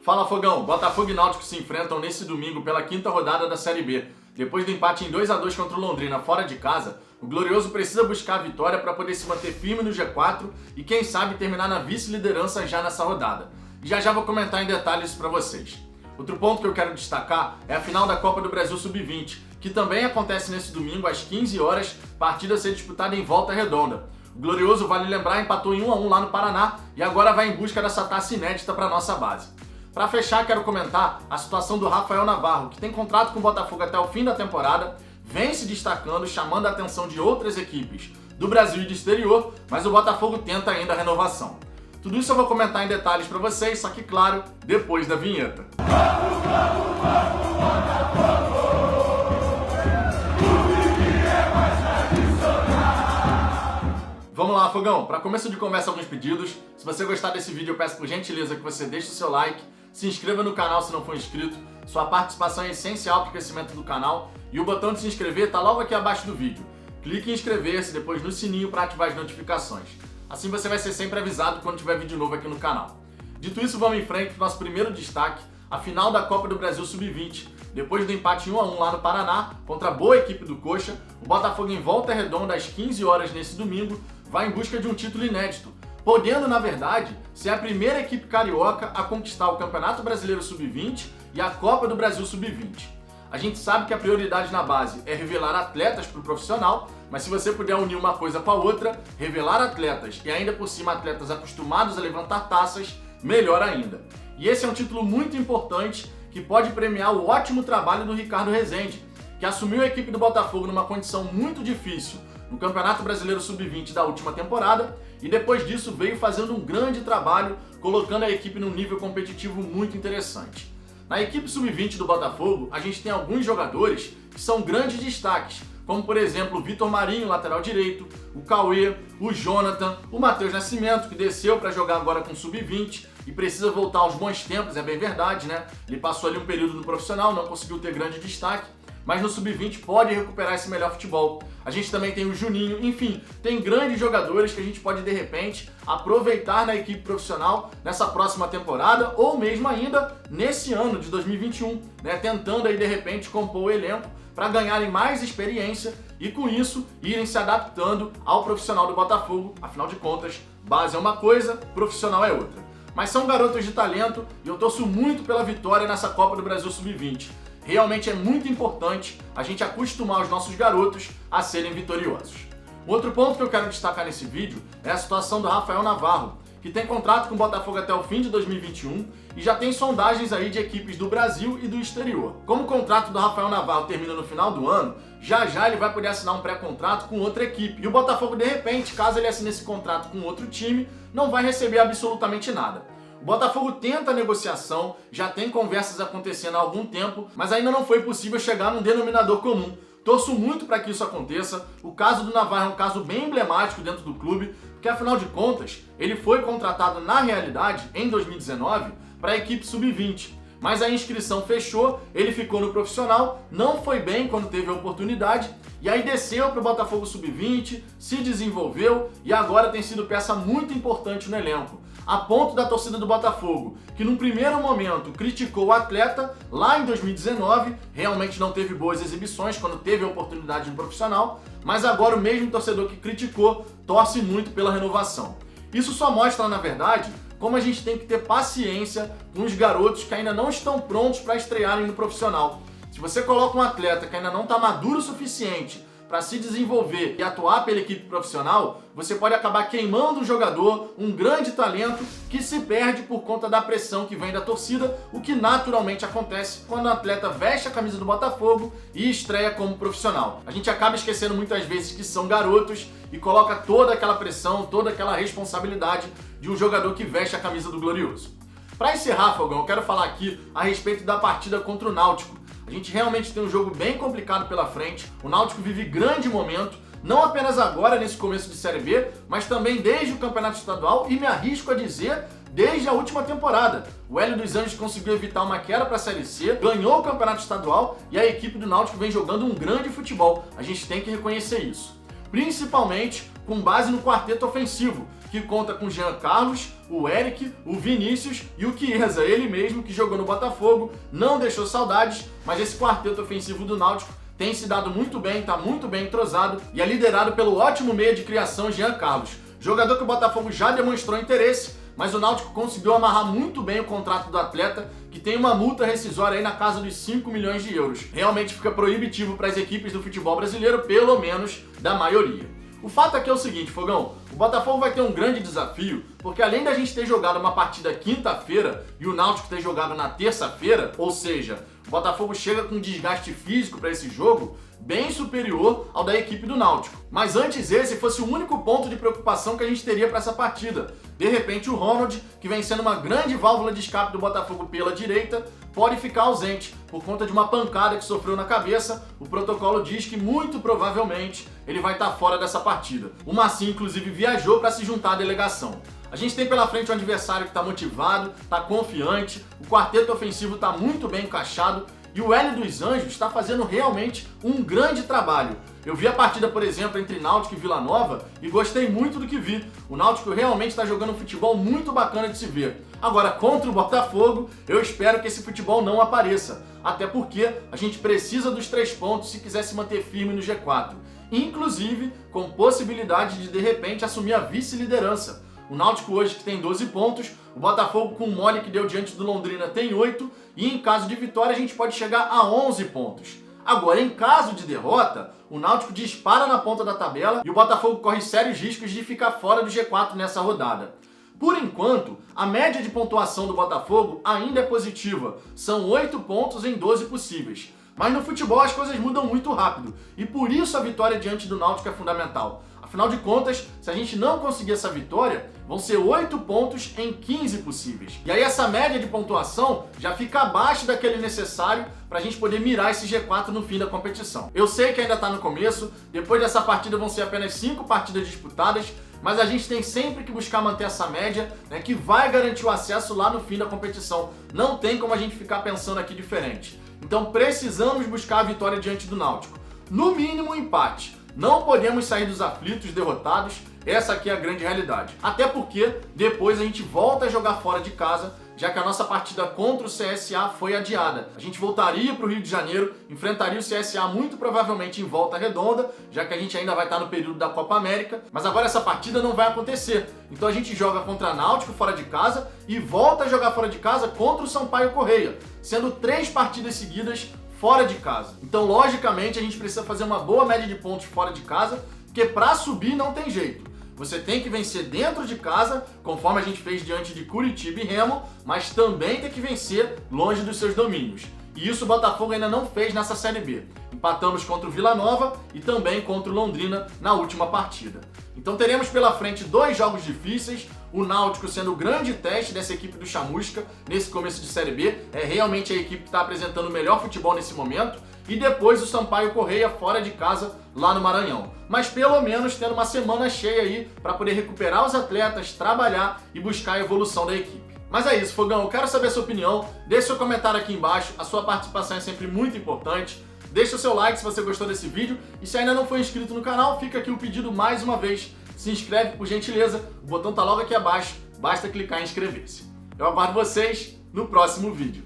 Fala Fogão, Botafogo e Náutico se enfrentam nesse domingo pela quinta rodada da Série B. Depois do empate em 2-2 contra o Londrina fora de casa, o Glorioso precisa buscar a vitória para poder se manter firme no G4 e quem sabe terminar na vice-liderança já nessa rodada. E já vou comentar em detalhes isso para vocês. Outro ponto que eu quero destacar é a final da Copa do Brasil Sub-20, que também acontece nesse domingo às 15 horas, partida a ser disputada em Volta Redonda. O Glorioso, vale lembrar, empatou em 1-1 lá no Paraná e agora vai em busca dessa taça inédita para nossa base. Para fechar, quero comentar a situação do Rafael Navarro, que tem contrato com o Botafogo até o fim da temporada, vem se destacando, chamando a atenção de outras equipes do Brasil e do exterior, mas o Botafogo tenta ainda a renovação. Tudo isso eu vou comentar em detalhes para vocês, só que claro, depois da vinheta. Vamos lá, Fogão. Para começo de conversa, alguns pedidos. Se você gostar desse vídeo, eu peço por gentileza que você deixe o seu like, se inscreva no canal se não for inscrito. Sua participação é essencial para o crescimento do canal e o botão de se inscrever está logo aqui abaixo do vídeo. Clique em inscrever-se, depois no sininho para ativar as notificações. Assim você vai ser sempre avisado quando tiver vídeo novo aqui no canal. Dito isso, vamos em frente para o nosso primeiro destaque, a final da Copa do Brasil Sub-20. Depois do empate 1-1 lá no Paraná, contra a boa equipe do Coxa, o Botafogo em Volta Redonda às 15 horas nesse domingo vai em busca de um título inédito, podendo, na verdade, ser a primeira equipe carioca a conquistar o Campeonato Brasileiro Sub-20 e a Copa do Brasil Sub-20. A gente sabe que a prioridade na base é revelar atletas para o profissional, mas se você puder unir uma coisa com a outra, revelar atletas e ainda por cima atletas acostumados a levantar taças, melhor ainda. E esse é um título muito importante que pode premiar o ótimo trabalho do Ricardo Rezende, que assumiu a equipe do Botafogo numa condição muito difícil no Campeonato Brasileiro Sub-20 da última temporada e depois disso veio fazendo um grande trabalho, colocando a equipe num nível competitivo muito interessante. Na equipe Sub-20 do Botafogo, a gente tem alguns jogadores que são grandes destaques, como por exemplo o Vitor Marinho, lateral direito, o Cauê, o Jonathan, o Matheus Nascimento, que desceu para jogar agora com Sub-20 e precisa voltar aos bons tempos, é bem verdade, né? Ele passou ali um período no profissional, não conseguiu ter grande destaque, mas no Sub-20 pode recuperar esse melhor futebol. A gente também tem o Juninho, enfim, tem grandes jogadores que a gente pode, de repente, aproveitar na equipe profissional nessa próxima temporada ou mesmo ainda nesse ano de 2021, né? Tentando aí, de repente, compor o elenco para ganharem mais experiência e, com isso, irem se adaptando ao profissional do Botafogo. Afinal de contas, base é uma coisa, profissional é outra. Mas são garotos de talento e eu torço muito pela vitória nessa Copa do Brasil Sub-20. Realmente é muito importante a gente acostumar os nossos garotos a serem vitoriosos. Outro ponto que eu quero destacar nesse vídeo é a situação do Rafael Navarro, que tem contrato com o Botafogo até o fim de 2021 e já tem sondagens aí de equipes do Brasil e do exterior. Como o contrato do Rafael Navarro termina no final do ano, já ele vai poder assinar um pré-contrato com outra equipe. E o Botafogo, de repente, caso ele assine esse contrato com outro time, não vai receber absolutamente nada. O Botafogo tenta a negociação, já tem conversas acontecendo há algum tempo, mas ainda não foi possível chegar num denominador comum. Torço muito para que isso aconteça. O caso do Navarro é um caso bem emblemático dentro do clube, porque afinal de contas, ele foi contratado na realidade em 2019 para a equipe Sub-20. Mas a inscrição fechou, ele ficou no profissional, não foi bem quando teve a oportunidade, e aí desceu para o Botafogo Sub-20, se desenvolveu e agora tem sido peça muito importante no elenco. A ponto da torcida do Botafogo, que num primeiro momento criticou o atleta lá em 2019, realmente não teve boas exibições quando teve a oportunidade no profissional, mas agora o mesmo torcedor que criticou torce muito pela renovação. Isso só mostra, na verdade, como a gente tem que ter paciência com os garotos que ainda não estão prontos para estrearem no profissional. Se você coloca um atleta que ainda não está maduro o suficiente para se desenvolver e atuar pela equipe profissional, você pode acabar queimando um jogador, um grande talento que se perde por conta da pressão que vem da torcida, o que naturalmente acontece quando o atleta veste a camisa do Botafogo e estreia como profissional. A gente acaba esquecendo muitas vezes que são garotos e coloca toda aquela pressão, toda aquela responsabilidade de um jogador que veste a camisa do Glorioso. Para encerrar, Fogão, eu quero falar aqui a respeito da partida contra o Náutico. A gente realmente tem um jogo bem complicado pela frente, o Náutico vive grande momento, não apenas agora nesse começo de Série B, mas também desde o Campeonato Estadual e me arrisco a dizer, desde a última temporada. O Hélio dos Anjos conseguiu evitar uma queda para a Série C, ganhou o Campeonato Estadual e a equipe do Náutico vem jogando um grande futebol, a gente tem que reconhecer isso. principalmente com base no quarteto ofensivo, que conta com Jean Carlos, o Eric, o Vinícius e o Chiesa, ele mesmo que jogou no Botafogo, não deixou saudades, mas esse quarteto ofensivo do Náutico tem se dado muito bem, está muito bem entrosado e é liderado pelo ótimo meia de criação Jean Carlos, jogador que o Botafogo já demonstrou interesse, mas o Náutico conseguiu amarrar muito bem o contrato do atleta, que tem uma multa rescisória aí na casa dos 5 milhões de euros. Realmente fica proibitivo para as equipes do futebol brasileiro, pelo menos da maioria. O fato aqui é o seguinte, Fogão, o Botafogo vai ter um grande desafio, porque além da gente ter jogado uma partida quinta-feira e o Náutico ter jogado na terça-feira, ou seja, o Botafogo chega com um desgaste físico para esse jogo bem superior ao da equipe do Náutico. Mas antes esse fosse o único ponto de preocupação que a gente teria para essa partida. De repente o Ronald, que vem sendo uma grande válvula de escape do Botafogo pela direita, pode ficar ausente por conta de uma pancada que sofreu na cabeça. O protocolo diz que muito provavelmente ele vai estar fora dessa partida. O Massinho inclusive viajou para se juntar à delegação. A gente tem pela frente um adversário que está motivado, está confiante, o quarteto ofensivo está muito bem encaixado e o Hélio dos Anjos está fazendo realmente um grande trabalho. Eu vi a partida, por exemplo, entre Náutico e Vila Nova e gostei muito do que vi. O Náutico realmente está jogando um futebol muito bacana de se ver. Agora, contra o Botafogo, eu espero que esse futebol não apareça. Até porque a gente precisa dos 3 pontos se quiser se manter firme no G4. Inclusive, com possibilidade de repente, assumir a vice-liderança. O Náutico hoje que tem 12 pontos, o Botafogo com o mole que deu diante do Londrina tem 8 e em caso de vitória a gente pode chegar a 11 pontos. Agora, em caso de derrota, o Náutico dispara na ponta da tabela e o Botafogo corre sérios riscos de ficar fora do G4 nessa rodada. Por enquanto, a média de pontuação do Botafogo ainda é positiva, são 8 pontos em 12 possíveis. Mas no futebol as coisas mudam muito rápido e por isso a vitória diante do Náutico é fundamental. Afinal de contas, se a gente não conseguir essa vitória, vão ser 8 pontos em 15 possíveis. E aí essa média de pontuação já fica abaixo daquele necessário para a gente poder mirar esse G4 no fim da competição. Eu sei que ainda está no começo, depois dessa partida vão ser apenas 5 partidas disputadas, mas a gente tem sempre que buscar manter essa média, né, que vai garantir o acesso lá no fim da competição. Não tem como a gente ficar pensando aqui diferente. Então precisamos buscar a vitória diante do Náutico. No mínimo um empate. Não podemos sair dos aflitos, derrotados, essa aqui é a grande realidade. Até porque depois a gente volta a jogar fora de casa, já que a nossa partida contra o CSA foi adiada. A gente voltaria para o Rio de Janeiro, enfrentaria o CSA muito provavelmente em Volta Redonda, já que a gente ainda vai estar no período da Copa América, mas agora essa partida não vai acontecer. Então a gente joga contra Náutico fora de casa e volta a jogar fora de casa contra o Sampaio Corrêa, sendo 3 partidas seguidas fora de casa. Então, logicamente, a gente precisa fazer uma boa média de pontos fora de casa, porque para subir não tem jeito. Você tem que vencer dentro de casa, conforme a gente fez diante de Curitiba e Remo, mas também tem que vencer longe dos seus domínios. E isso o Botafogo ainda não fez nessa Série B. Empatamos contra o Vila Nova e também contra o Londrina na última partida. Então teremos pela frente 2 jogos difíceis, o Náutico sendo o grande teste dessa equipe do Chamusca nesse começo de Série B, é realmente a equipe que está apresentando o melhor futebol nesse momento, e depois o Sampaio Corrêa fora de casa lá no Maranhão. Mas pelo menos tendo uma semana cheia aí para poder recuperar os atletas, trabalhar e buscar a evolução da equipe. Mas é isso, Fogão, eu quero saber a sua opinião, deixe seu comentário aqui embaixo, a sua participação é sempre muito importante. Deixe o seu like se você gostou desse vídeo e se ainda não for inscrito no canal, fica aqui o pedido mais uma vez. Se inscreve por gentileza, o botão tá logo aqui abaixo, basta clicar em inscrever-se. Eu aguardo vocês no próximo vídeo.